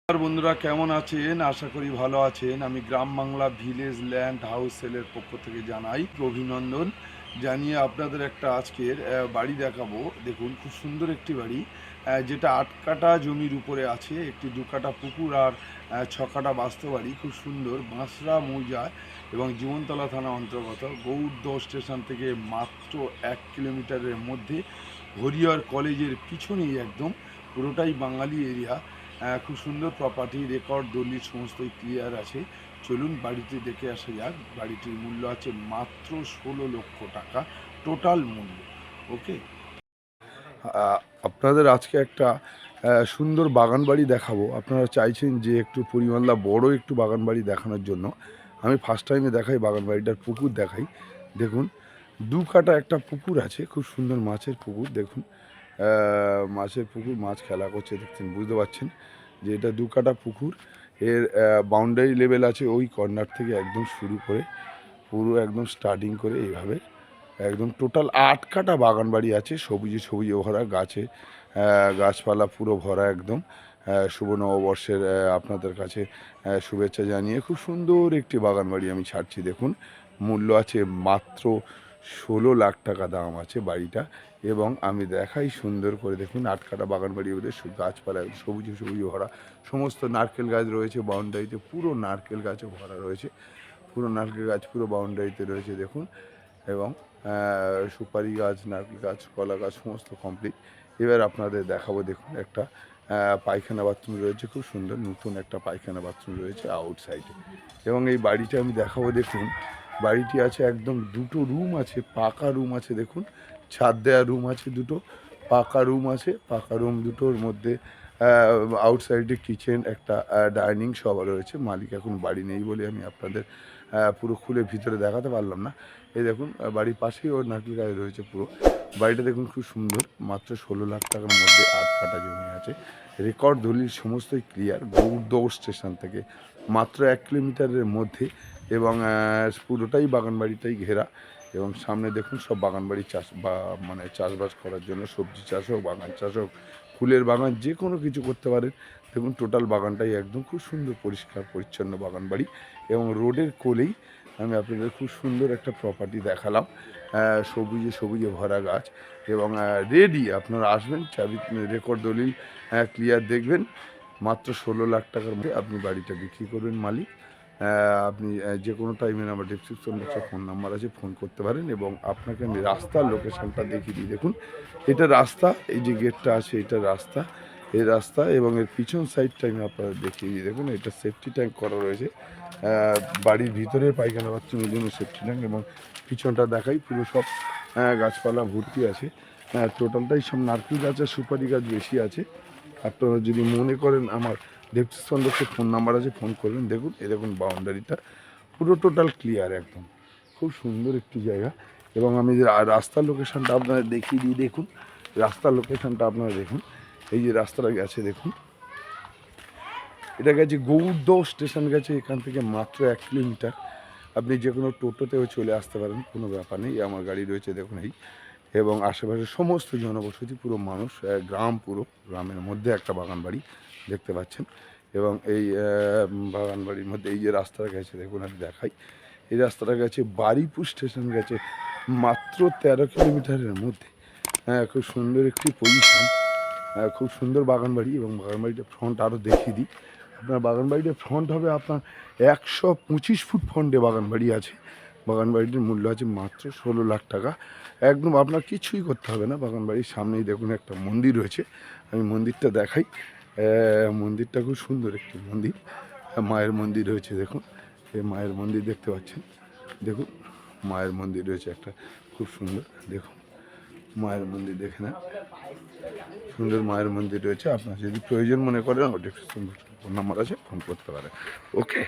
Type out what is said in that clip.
আর বন্ধুরা কেমন আছেন? আশা করি ভালো আছেন। আমি গ্রাম বাংলা ভিলেজ ল্যান্ড হাউস সেলের পক্ষ থেকে জানাই অভিনন্দন জানিয়ে আপনাদের একটা আজকের বাড়ি দেখাবো। দেখুন খুব সুন্দর একটি বাড়ি, যেটা ৮ কাঠা জমির উপরে আছে, একটি ২ কাঠা পুকুর আর ৬ কাঠা বাস্তবাড়ি। খুব সুন্দর, বাঁশরা মৌজায় এবং জীবনতলা থানা অন্তর্গত। গৌড়দহ স্টেশন থেকে মাত্র ১ কিলোমিটারের মধ্যে, হরিহর কলেজের পিছনেই একদম, পুরোটাই বাঙালি এরিয়া। খুব সুন্দর প্রপার্টি, রেকর্ড দলিল সমস্তই ক্লিয়ার আছে। চলুন বাড়িটি দেখে আসা যাক। বাড়িটির মূল্য আছে মাত্র ১৬ লক্ষ টাকা, টোটাল মূল্য। ওকে, আপনাদের আজকে একটা সুন্দর বাগান বাড়ি দেখাবো। আপনারা চাইছেন যে একটু পরিমাণলা বড় একটু বাগান বাড়ি দেখানোর জন্য। আমি ফার্স্ট টাইমে দেখাই বাগান বাড়িটার পুকুর দেখাই। দেখুন ২ কাঠা একটা পুকুর আছে, খুব সুন্দর মাছের পুকুর। দেখুন মাছের পুকুর, মাছ খেলা করছে, দেখছেন, বুঝতে পারছেন যে এটা ২ কাঠা পুকুর। এর বাউন্ডারি লেভেল আছে ওই কর্নার থেকে একদম শুরু করে পুরো একদম স্টার্টিং করে এইভাবে একদম টোটাল ৮ কাঠা বাগান বাড়ি আছে। সবুজে সবুজে ভরা, গাছে গাছপালা পুরো ভরা একদম। শুভ নববর্ষের আপনাদের কাছে শুভেচ্ছা জানিয়ে খুব সুন্দর একটি বাগান বাড়ি আমি ছাড়ছি। দেখুন মূল্য আছে মাত্র ১৬ লাখ টাকা দাম আছে বাড়িটা। এবং আমি দেখাই সুন্দর করে, দেখুন ৮ কাঠা বাগান বাড়ি, ওদের গাছপালা সবুজে সবুজে ভরা। সমস্ত নারকেল গাছ রয়েছে বাউন্ডারিতে, পুরো নারকেল গাছে ভরা রয়েছে। পুরো নারকেল গাছ পুরো বাউন্ডারিতে রয়েছে দেখুন। এবং সুপারি গাছ, নারকেল গাছ, কলা গাছ সমস্ত কমপ্লিট। এবার আপনাদের দেখাবো, দেখুন একটা পায়খানা বাথরুম রয়েছে, খুব সুন্দর নতুন একটা পায়খানা বাথরুম রয়েছে আউটসাইডে। এবং এই বাড়িটা আমি দেখাবো। দেখুন বাড়িটি আছে একদম ২টো রুম আছে, পাকা রুম আছে। দেখুন ছাদ দেওয়া রুম আছে, 2টো পাকা রুম আছে। পাকা রুম দুটোর মধ্যে আউটসাইডে কিচেন, একটা ডাইনিং সব রয়েছে। মালিক এখন বাড়ি নেই বলে আমি আপনাদের পুরো খুলে ভিতরে দেখাতে পারলাম না। এই দেখুন বাড়ির পাশেই ওর নারকেল গাছ রয়েছে পুরো। বাড়িটা দেখুন খুব সুন্দর, মাত্র ১৬ লাখ টাকার মধ্যে ৮ কাঠা জমি আছে। রেকর্ড দলিল সমস্তই ক্লিয়ার, গৌড়দহ স্টেশন থেকে মাত্র ১ কিলোমিটারের মধ্যে। এবং পুরোটাই বাগান বাড়িটাই ঘেরা। এবং সামনে দেখুন সব বাগান বাড়ি চাষ বা মানে চাষবাস করার জন্য, সবজি চাষ হোক, বাগান চাষ হোক, ফুলের বাগান, যে কোনো কিছু করতে পারেন। দেখুন টোটাল বাগানটাই একদম খুব সুন্দর পরিষ্কার পরিচ্ছন্ন বাগান বাড়ি। এবং রোডের কোলেই আমি আপনাদের খুব সুন্দর একটা প্রপার্টি দেখালাম, সবুজে সবুজে ভরা গাছ। এবং রেডি, আপনারা আসবেন, চাবি রেকর্ড দলিল ক্লিয়ার দেখবেন। মাত্র ১৬ লাখ টাকার মধ্যে আপনি বাড়িটা বিক্রি করবেন মালিক। আপনি যে কোনো টাইমে আমার ডেসক্রিপশন বক্সে ফোন নাম্বার আছে, ফোন করতে পারেন। এবং আপনাকে আমি রাস্তার লোকেশানটা দেখিয়ে দিই। দেখুন এটা রাস্তা, এই যে গেটটা আছে এটা রাস্তা, এই রাস্তা। এবং এর পিছন সাইডটা আমি আপনাদের দেখিয়ে দিই। দেখুন এটা সেফটি ট্যাঙ্ক করা রয়েছে, বাড়ির ভিতরে পায়খানা বাথরুমের জন্য সেফটি ট্যাঙ্ক। এবং পিছনটা দেখাই, পুরো সব গাছপালা ভর্তি আছে। টোটালটাই সব নারকেল গাছ আর সুপারি গাছ বেশি আছে। আপনারা যদি মনে করেন, আমার ডেসক্রিপশন বক্সে ফোন নাম্বার আছে, ফোন করবেন। দেখুন এই দেখুন বাউন্ডারিটা পুরো টোটাল ক্লিয়ার একদম, খুব সুন্দর একটি জায়গা। এবং আমি যে রাস্তার লোকেশানটা আপনাদের দেখিয়ে দিই। দেখুন রাস্তার লোকেশানটা আপনারা দেখুন, এই যে রাস্তাটা গেছে দেখুন, এটা গেছে গৌড়দহ স্টেশন গেছে এখান থেকে মাত্র ১ কিলোমিটার। আপনি যে কোনো টোটোতেও চলে আসতে পারেন, কোনো ব্যাপার নেই। আমার গাড়ি রয়েছে দেখুন এই। এবং আশেপাশে সমস্ত জনবসতি, পুরো মানুষ, গ্রাম, পুরো গ্রামের মধ্যে একটা বাগান বাড়ি দেখতে পাচ্ছেন। এবং এই বাগান বাড়ির মধ্যে এই যে রাস্তাটা গেছে দেখুন, আমি দেখাই। এই রাস্তাটা গেছে বারুইপুর স্টেশন গেছে মাত্র ১৩ কিলোমিটারের মধ্যে। খুব সুন্দর একটি পজিশান, খুব সুন্দর বাগান বাড়ি। এবং বাগান বাড়িটার ফ্রন্ট আরও দেখিয়ে দিই। আপনার বাগান বাড়িটার ফ্রন্ট হবে আপনার ১২৫ ফুট ফ্রন্টে বাগান বাড়ি আছে। বাগান বাড়িটির মূল্য আছে মাত্র ১৬ লাখ টাকা। একদম আপনার কিছুই করতে হবে না। বাগান বাড়ির সামনেই দেখুন একটা মন্দির রয়েছে, আমি মন্দিরটা দেখাই। মন্দিরটা খুব সুন্দর একটি মন্দির, মায়ের মন্দির রয়েছে। দেখুন এই মায়ের মন্দির দেখতে পাচ্ছেন, দেখুন মায়ের মন্দির রয়েছে একটা, খুব সুন্দর। দেখুন মায়ের মন্দির দেখে না, সুন্দর মায়ের মন্দির রয়েছে। আপনার যদি প্রয়োজন মনে করেন, ওটা ফোন নাম্বার আছে, ফোন করতে পারেন। ওকে।